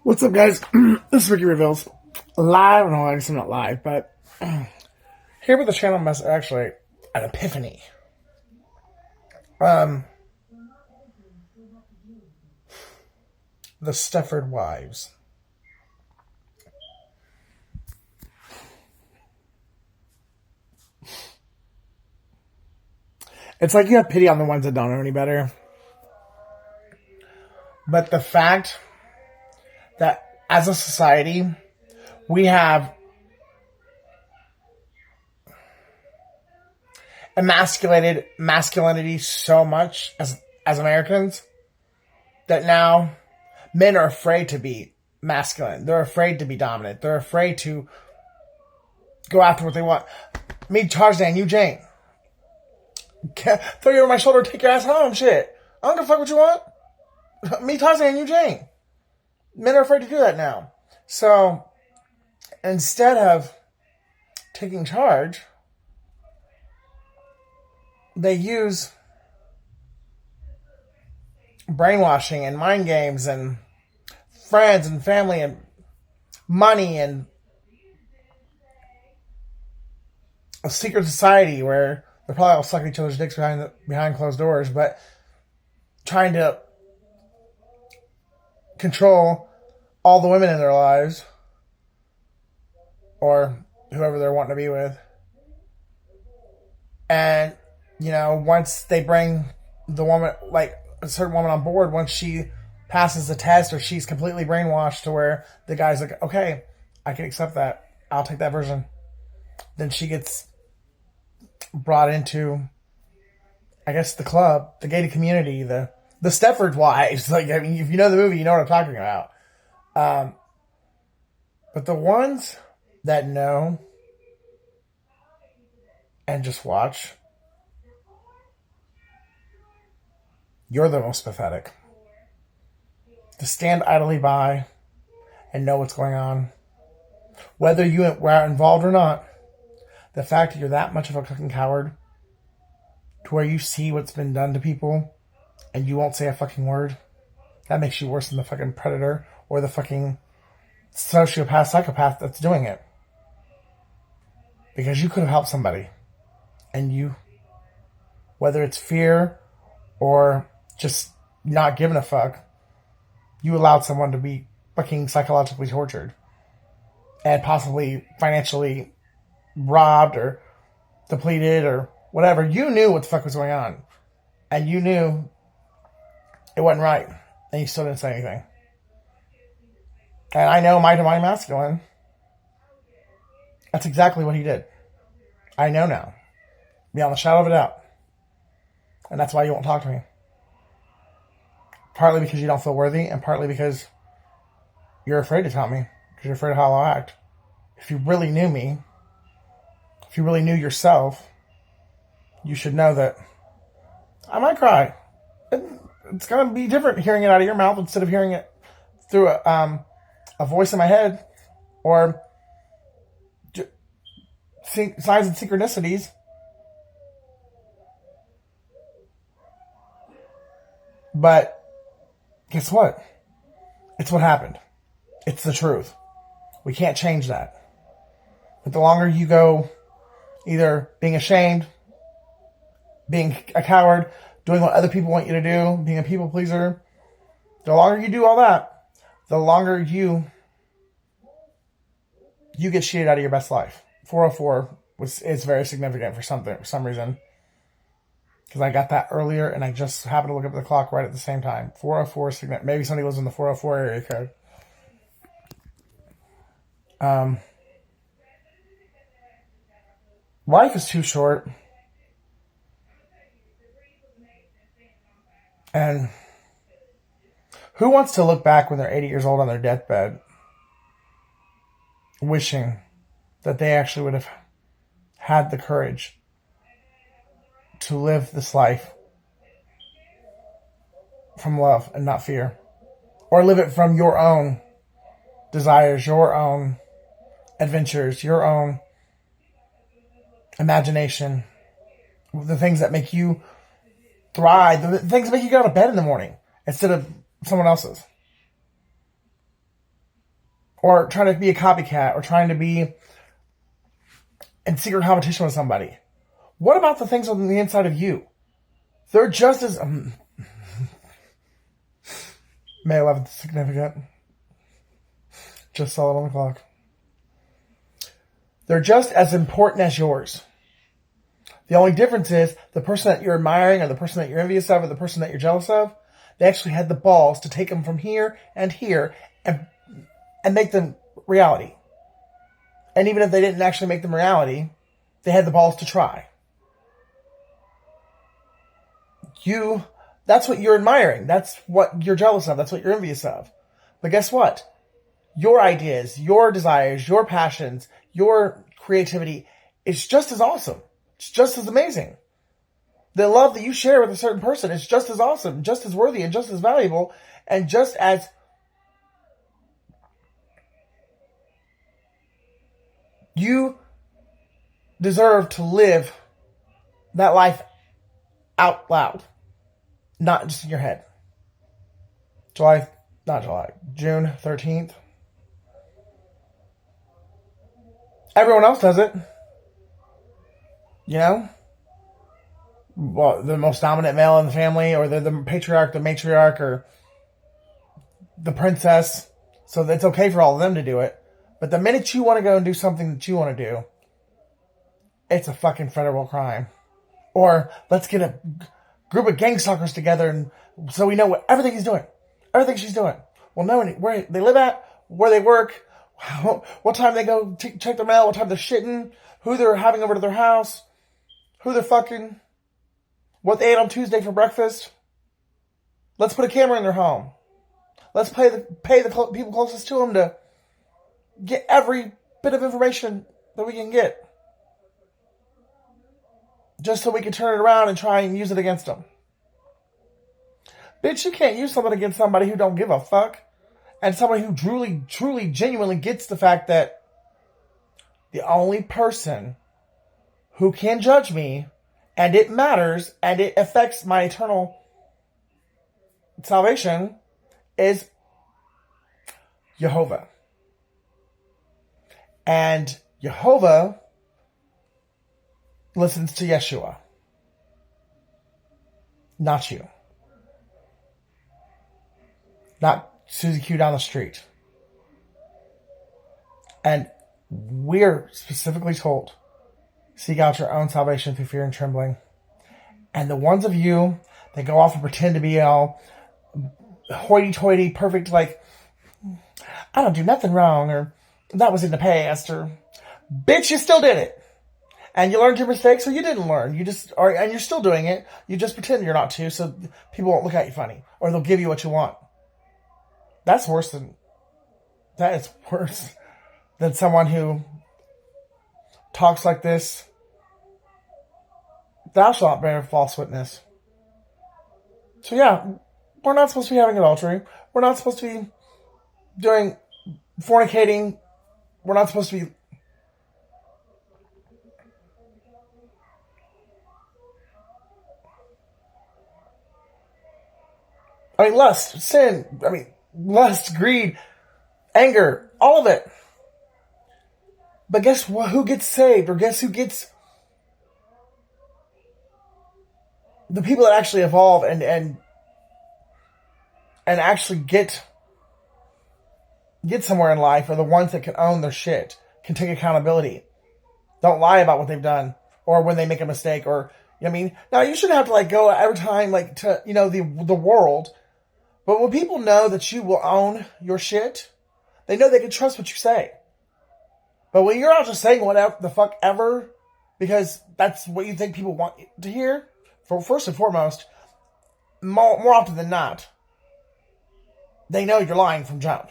What's up, guys? This is Ricky Reveals. Live, no, I guess I'm not live, but here with the channel mess, actually, an epiphany. The Stepford wives. It's like you have pity on the ones that don't know any better. But the fact that as a society, we have emasculated masculinity so much as Americans that now men are afraid to be masculine. They're afraid to be dominant. They're afraid to go after what they want. Me, Tarzan, you, Jane. Throw you over my shoulder, take your ass home, shit. I don't give a fuck what you want. Me, Tarzan, you, Jane. Men are afraid to do that now. So, instead of taking charge, they use brainwashing and mind games and friends and family and money and a secret society where they're probably all sucking each other's dicks behind closed doors, but trying to control all the women in their lives or whoever they're wanting to be with. And, you know, once they bring the woman, like a certain woman on board, once she passes the test or she's completely brainwashed to where the guy's like, okay, I can accept that. I'll take that version. Then she gets brought into, I guess, the club, the gated community, the Stepford wives. Like, I mean, if you know the movie, you know what I'm talking about. But the ones that know and just watch, you're the most pathetic. To stand idly by and know what's going on, whether you were involved or not, the fact that you're that much of a fucking coward to where you see what's been done to people and you won't say a fucking word, that makes you worse than the fucking predator or the fucking sociopath, psychopath that's doing it. Because you could have helped somebody. And you, whether it's fear or just not giving a fuck, you allowed someone to be fucking psychologically tortured. And possibly financially robbed or depleted or whatever. You knew what the fuck was going on. And you knew it wasn't right. And you still didn't say anything. And I know my divine masculine. That's exactly what he did. I know now. Beyond the shadow of a doubt. And that's why you won't talk to me. Partly because you don't feel worthy, and partly because you're afraid to tell me. Because you're afraid of how I'll act. If you really knew me, if you really knew yourself, you should know that I might cry. It's going to be different hearing it out of your mouth instead of hearing it through a voice in my head or signs and synchronicities. But guess what? It's what happened. It's the truth. We can't change that. But the longer you go either being ashamed, being a coward, doing what other people want you to do, being a people pleaser, the longer you do all that, the longer you get cheated out of your best life. 404 is very significant for some reason. Because I got that earlier and I just happened to look up the clock right at the same time. 404 is significant. Maybe somebody lives in the 404 area code. Life is too short. And who wants to look back when they're 80 years old on their deathbed wishing that they actually would have had the courage to live this life from love and not fear? Or live it from your own desires, your own adventures, your own imagination, the things that make you thrive, the things that make you get out of bed in the morning instead of someone else's. or trying to be a copycat, or trying to be in secret competition with somebody. What about the things on the inside of you? They're just as... May 11th, significant. Just saw it on the clock. They're just as important as yours. The only difference is the person that you're admiring, or the person that you're envious of, or the person that you're jealous of, they actually had the balls to take them from here and make them reality. And even if they didn't actually make them reality, they had the balls to try. That's what you're admiring. That's what you're jealous of. That's what you're envious of. But guess what? Your ideas, your desires, your passions, your creativity is just as awesome. It's just as amazing. The love that you share with a certain person is just as awesome, just as worthy, and just as valuable, and just as you deserve to live that life out loud, not just in your head. June 13th. Everyone else does it. You know? Well, the most dominant male in the family, or they're the patriarch, the matriarch, or the princess. So it's okay for all of them to do it. But the minute you want to go and do something that you want to do, it's a fucking federal crime. Or let's get a group of gang stalkers together, and so we know everything he's doing, everything she's doing. We'll know where they live at, where they work, what time they go check their mail, what time they're shitting, who they're having over to their house, who they're fucking, what they ate on Tuesday for breakfast. Let's put a camera in their home. Let's pay the people closest to them to get every bit of information that we can get, just so we can turn it around and try and use it against them. Bitch, you can't use something against somebody who don't give a fuck, and somebody who truly, genuinely gets the fact that the only person who can judge me, and it matters, and it affects my eternal salvation, is Jehovah. And Jehovah listens to Yeshua, not you. Not Susie Q down the street. And we're specifically told, seek out your own salvation through fear and trembling. And the ones of you that go off and pretend to be all hoity-toity, perfect, like, I don't do nothing wrong, or that was in the past, or, bitch, you still did it. And you learned your mistakes, or you didn't learn. And you're still doing it. You just pretend you're not to, so people won't look at you funny. Or they'll give you what you want. That is worse than someone who talks like this. Thou shalt bear false witness. So yeah, we're not supposed to be having adultery. We're not supposed to be doing fornicating. We're not supposed to be lust, sin, lust, greed, anger, all of it. But guess what? Who gets saved? Or guess who gets the people that actually evolve and actually get somewhere in life are the ones that can own their shit, can take accountability, don't lie about what they've done, or when they make a mistake, or now you shouldn't have to go every time to the world. But when people know that you will own your shit, they know they can trust what you say. But when you're out just saying whatever the fuck ever, because that's what you think people want to hear, first and foremost, more often than not, they know you're lying from jump.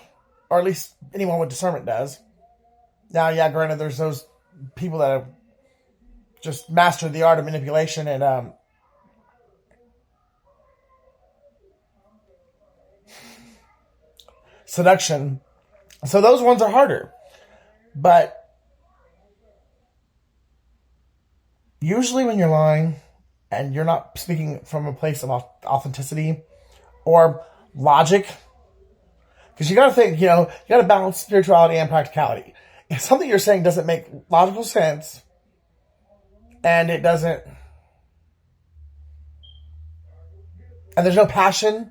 Or at least anyone with discernment does. Now, yeah, granted, there's those people that have just mastered the art of manipulation and seduction. So those ones are harder. But usually when you're lying and you're not speaking from a place of authenticity or logic, Because you got to think, you got to balance spirituality and practicality. If something you're saying doesn't make logical sense, and it doesn't, and there's no passion,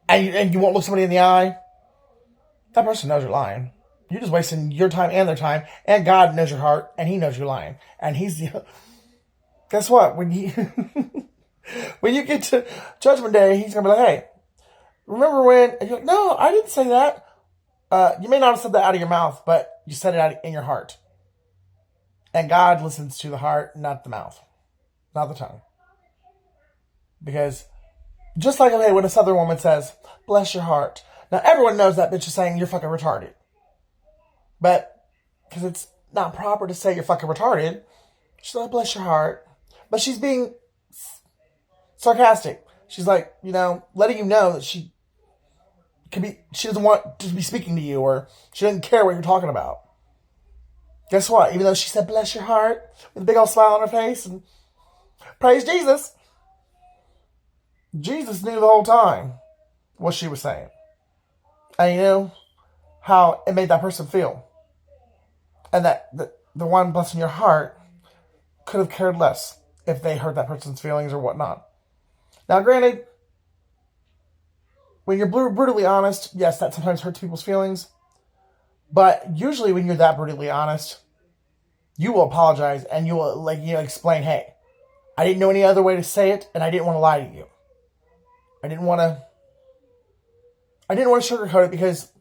and you won't look somebody in the eye, that person knows you're lying. You're just wasting your time and their time, and God knows your heart, and He knows you're lying. And guess what? When you get to Judgment Day, He's going to be like, hey, remember when? And you're like, no, I didn't say that. You may not have said that out of your mouth, but you said it out in your heart. And God listens to the heart, not the mouth, not the tongue. Because just like, okay, when a Southern woman says, bless your heart. Now, everyone knows that bitch is saying you're fucking retarded. But, because it's not proper to say you're fucking retarded, she's like, bless your heart. But she's being sarcastic. She's like, letting you know that she doesn't want to be speaking to you, or she doesn't care what you're talking about. Guess what? Even though she said, bless your heart, with a big old smile on her face, and praise Jesus, Jesus knew the whole time what she was saying. And you knew how it made that person feel. And that the one blessing your heart could have cared less if they hurt that person's feelings or whatnot. Now, granted, when you're brutally honest, yes, that sometimes hurts people's feelings. But usually when you're that brutally honest, you will apologize and you will explain, hey, I didn't know any other way to say it, and I didn't want to lie to you. I didn't want to sugarcoat it because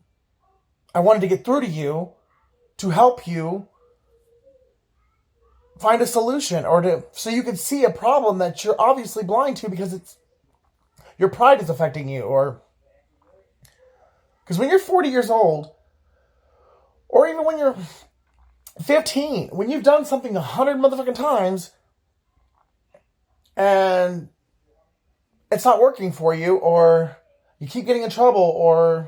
I wanted to get through to you to help you find a solution, or so you could see a problem that you're obviously blind to because your pride is affecting you, or because when you're 40 years old, or even when you're 15, when you've done something 100 motherfucking times and it's not working for you, or you keep getting in trouble,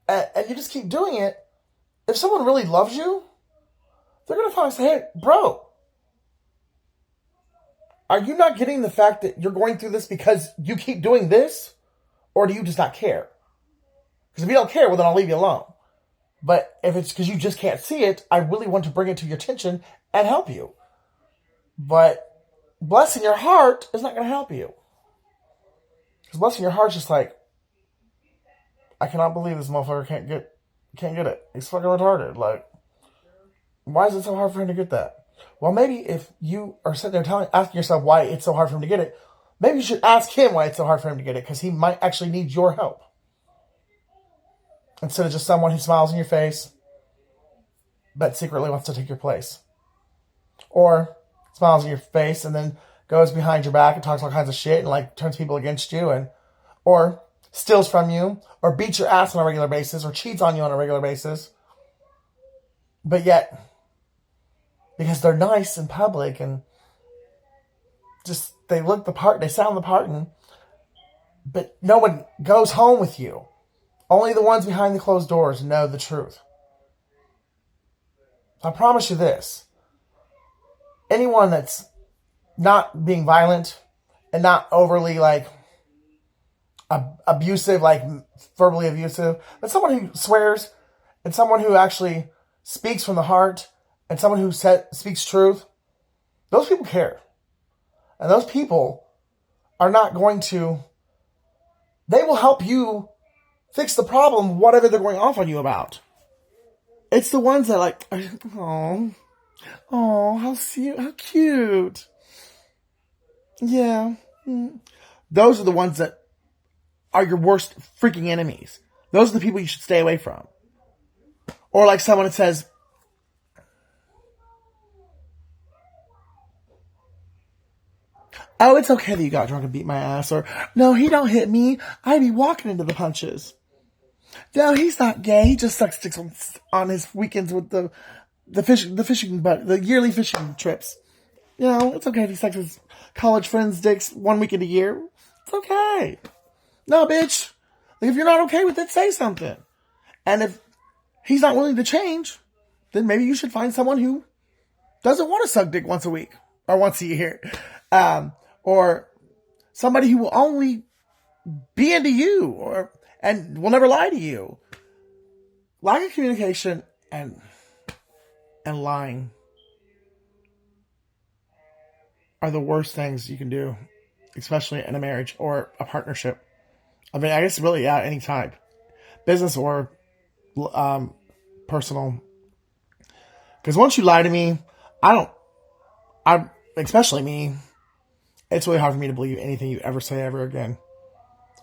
and you just keep doing it, if someone really loves you, they're going to finally say, hey, bro, are you not getting the fact that you're going through this because you keep doing this? Or do you just not care? Because if you don't care, well, then I'll leave you alone. But if it's because you just can't see it, I really want to bring it to your attention and help you. But blessing your heart is not going to help you. Because blessing your heart's just like, I cannot believe this motherfucker can't get it. He's fucking retarded. Like, why is it so hard for him to get that? Well, maybe if you are sitting there asking yourself why it's so hard for him to get it, maybe you should ask him why it's so hard for him to get it, because he might actually need your help. Instead of just someone who smiles in your face, but secretly wants to take your place. Or smiles in your face and then goes behind your back and talks all kinds of shit and turns people against you, or steals from you, or beats your ass on a regular basis, or cheats on you on a regular basis. But yet, because they're nice in public and just they look the part, they sound the part, but no one goes home with you. Only the ones behind the closed doors know the truth. I promise you this. Anyone that's not being violent and not overly abusive, verbally abusive, but someone who swears and someone who actually speaks from the heart and someone who speaks truth, those people care. And those people are not going to, they will help you fix the problem, whatever they're going off on you about. It's the ones that oh, how cute. Yeah. Those are the ones that are your worst freaking enemies. Those are the people you should stay away from. Or someone that says, oh, it's okay that you got drunk and beat my ass. Or, no, he don't hit me. I be walking into the punches. No, he's not gay. He just sucks dicks on his weekends with the yearly fishing trips. It's okay if he sucks his college friends' dicks 1 weekend a year. It's okay. No, bitch. If you're not okay with it, say something. And if he's not willing to change, then maybe you should find someone who doesn't want to suck dick once a week or once a year. Or somebody who will only be into you, and will never lie to you. Lack of communication and lying are the worst things you can do, especially in a marriage or a partnership. I mean, I guess really, yeah, any type, business or personal. Because once you lie to me, especially me, it's really hard for me to believe anything you ever say ever again.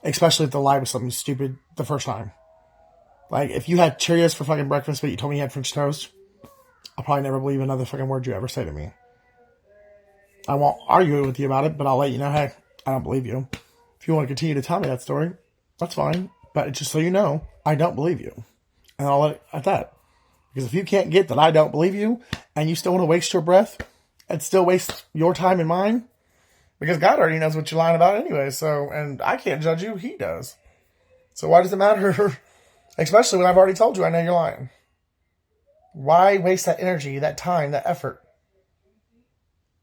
Especially if the lie was something stupid the first time. Like, if you had Cheerios for fucking breakfast, but you told me you had French toast, I'll probably never believe another fucking word you ever say to me. I won't argue with you about it, but I'll let you know, hey, I don't believe you. If you want to continue to tell me that story, that's fine. But just so you know, I don't believe you. And I'll let it at that. Because if you can't get that I don't believe you, and you still want to waste your breath, and still waste your time and mine, because God already knows what you're lying about anyway, so, and I can't judge you, He does. So why does it matter? Especially when I've already told you I know you're lying. Why waste that energy, that time, that effort?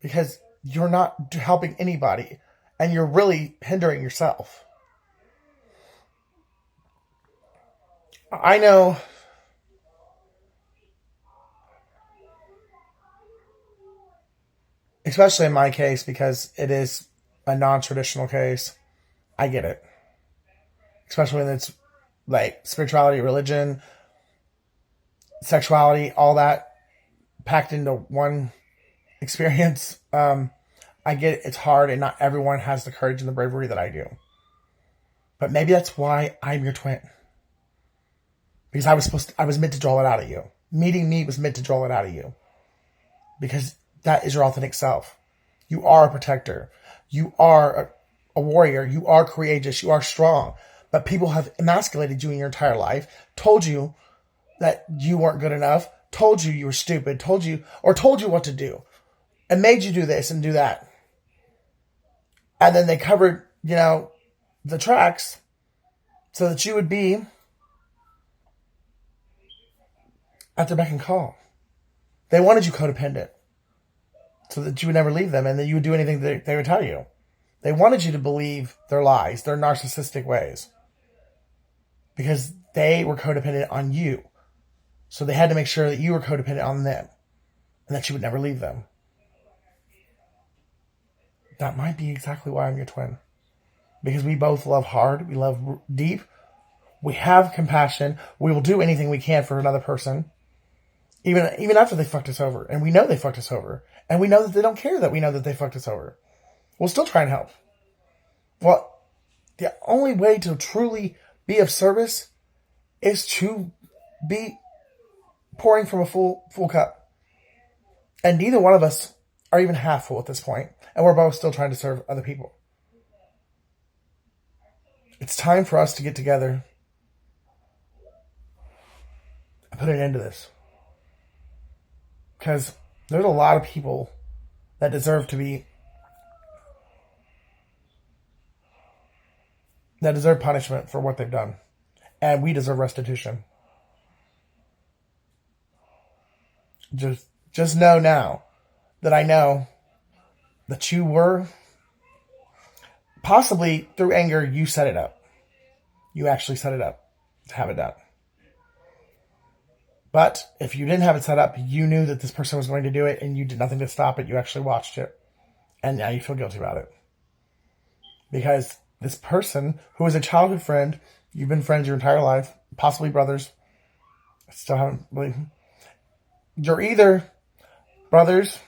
Because you're not helping anybody, and you're really hindering yourself. I know especially in my case, because it is a non-traditional case, I get it. Especially when it's like spirituality, religion, sexuality, all that packed into one experience. I get it, it's hard, and not everyone has the courage and the bravery that I do. But maybe that's why I'm your twin. Because I was meant to draw it out of you. Meeting me was meant to draw it out of you. Because that is your authentic self. You are a protector. You are a warrior. You are courageous. You are strong. But people have emasculated you in your entire life, told you that you weren't good enough, told you were stupid, told you what to do, and made you do this and do that. And then they covered, the tracks so that you would be at their beck and call. They wanted you codependent so that you would never leave them and that you would do anything they would tell you. They wanted you to believe their lies, their narcissistic ways, because they were codependent on you. So they had to make sure that you were codependent on them and that you would never leave them. That might be exactly why I'm your twin. Because we both love hard. We love deep. We have compassion. We will do anything we can for another person. Even after they fucked us over. And we know they fucked us over. And we know that they don't care that we know that they fucked us over. We'll still try and help. Well, the only way to truly be of service is to be pouring from a full cup. And neither one of us are even half full at this point. And we're both still trying to serve other people. It's time for us to get together and put an end to this. Because there's a lot of people that deserve punishment for what they've done. And we deserve restitution. Just know now that I know that you were, possibly through anger, you set it up. You actually set it up to have it done. But if you didn't have it set up, you knew that this person was going to do it and you did nothing to stop it. You actually watched it. And now you feel guilty about it. Because this person, who is a childhood friend, you've been friends your entire life, possibly brothers, still haven't really. You're either brothers,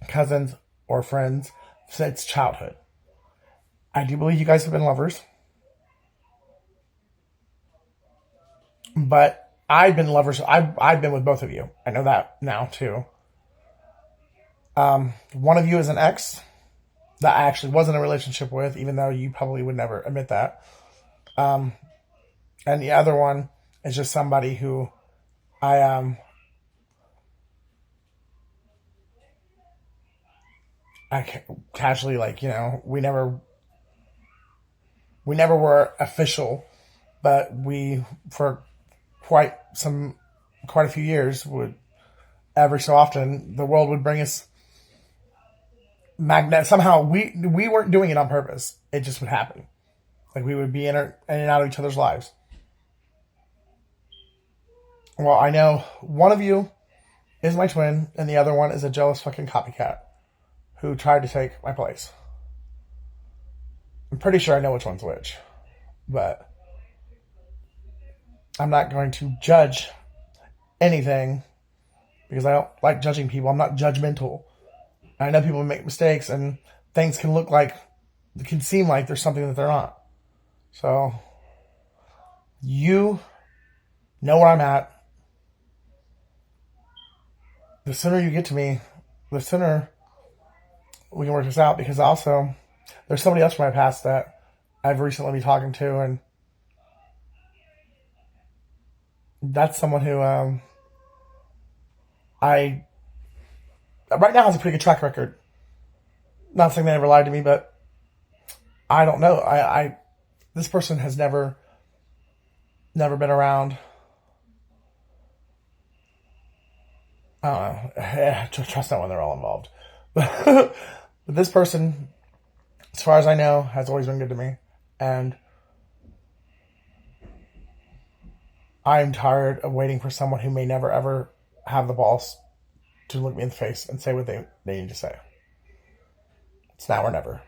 cousins, or friends since childhood. I do believe you guys have been lovers. But I've been lovers. I've been with both of you. I know that now too. One of you is an ex that I actually was in a relationship with, even though you probably would never admit that. And the other one is just somebody who I casually, we never were official, but we, for quite a few years, would every so often the world would bring us somehow we weren't doing it on purpose. It just would happen. Like we would be in and out of each other's lives. Well, I know one of you is my twin, and the other one is a jealous fucking copycat who tried to take my place. I'm pretty sure I know which one's which, but I'm not going to judge anything because I don't like judging people. I'm not judgmental. I know people make mistakes and things can look like, it can seem like there's something that they're not. So, you know where I'm at. The sooner you get to me, the sooner we can work this out, because also there's somebody else from my past that I've recently been talking to, and that's someone who I right now has a pretty good track record. Not saying they ever lied to me, but I don't know. I this person has never been around. I don't know. Trust not when they're all involved. But this person, as far as I know, has always been good to me. And I'm tired of waiting for someone who may never ever have the balls to look me in the face and say what they need to say. It's now or never.